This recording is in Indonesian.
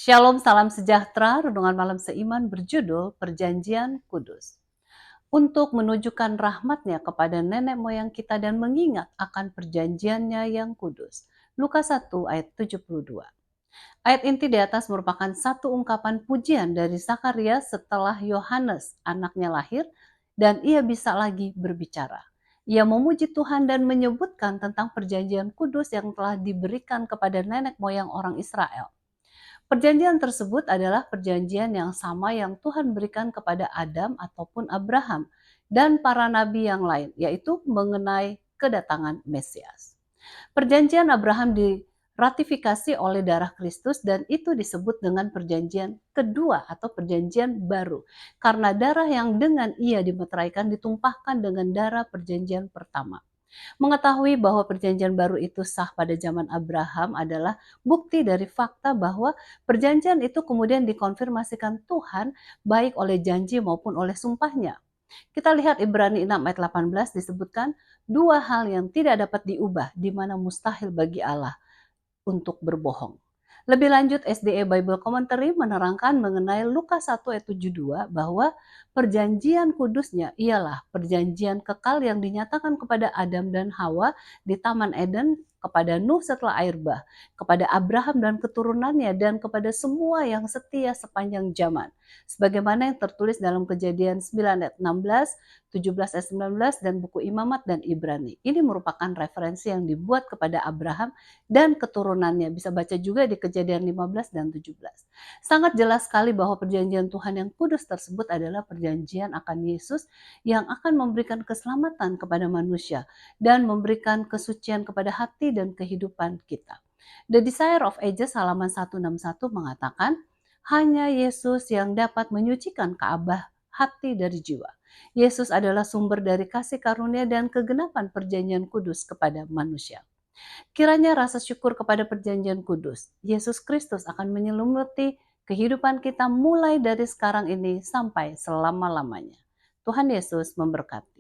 Shalom, salam sejahtera. Renungan malam seiman berjudul Perjanjian Kudus. Untuk menunjukkan rahmatnya kepada nenek moyang kita dan mengingat akan perjanjiannya yang kudus. Lukas 1 ayat 72. Ayat inti di atas merupakan satu ungkapan pujian dari Zakaria setelah Yohanes anaknya lahir dan ia bisa lagi berbicara. Ia memuji Tuhan dan menyebutkan tentang perjanjian kudus yang telah diberikan kepada nenek moyang orang Israel. Perjanjian tersebut adalah perjanjian yang sama yang Tuhan berikan kepada Adam ataupun Abraham dan para nabi yang lain, yaitu mengenai kedatangan Mesias. Perjanjian Abraham diratifikasi oleh darah Kristus dan itu disebut dengan perjanjian kedua atau perjanjian baru. Karena darah yang dengan ia dimeteraikan ditumpahkan dengan darah perjanjian pertama. Mengetahui bahwa perjanjian baru itu sah pada zaman Abraham adalah bukti dari fakta bahwa perjanjian itu kemudian dikonfirmasikan Tuhan baik oleh janji maupun oleh sumpahnya. Kita lihat Ibrani 6 ayat 18 disebutkan dua hal yang tidak dapat diubah di mana mustahil bagi Allah untuk berbohong. Lebih lanjut, SDA Bible Commentary menerangkan mengenai Lukas 1 ayat 72 bahwa perjanjian kudusnya ialah perjanjian kekal yang dinyatakan kepada Adam dan Hawa di Taman Eden, kepada Nuh setelah air bah, kepada Abraham dan keturunannya, dan kepada semua yang setia sepanjang zaman. Sebagaimana yang tertulis dalam Kejadian 9 ayat 16, 17 ayat 19, dan buku Imamat dan Ibrani. Ini merupakan referensi yang dibuat kepada Abraham dan keturunannya. Bisa baca juga di Kejadian 15 dan 17. Sangat jelas sekali bahwa perjanjian Tuhan yang kudus tersebut adalah perjanjian akan Yesus yang akan memberikan keselamatan kepada manusia dan memberikan kesucian kepada hati dan kehidupan kita. The Desire of Ages halaman 161 mengatakan, hanya Yesus yang dapat menyucikan Ka'bah hati dari jiwa. Yesus adalah sumber dari kasih karunia dan kegenapan perjanjian kudus kepada manusia. Kiranya rasa syukur kepada perjanjian kudus, Yesus Kristus akan menyelimuti kehidupan kita mulai dari sekarang ini sampai selama-lamanya. Tuhan Yesus memberkati.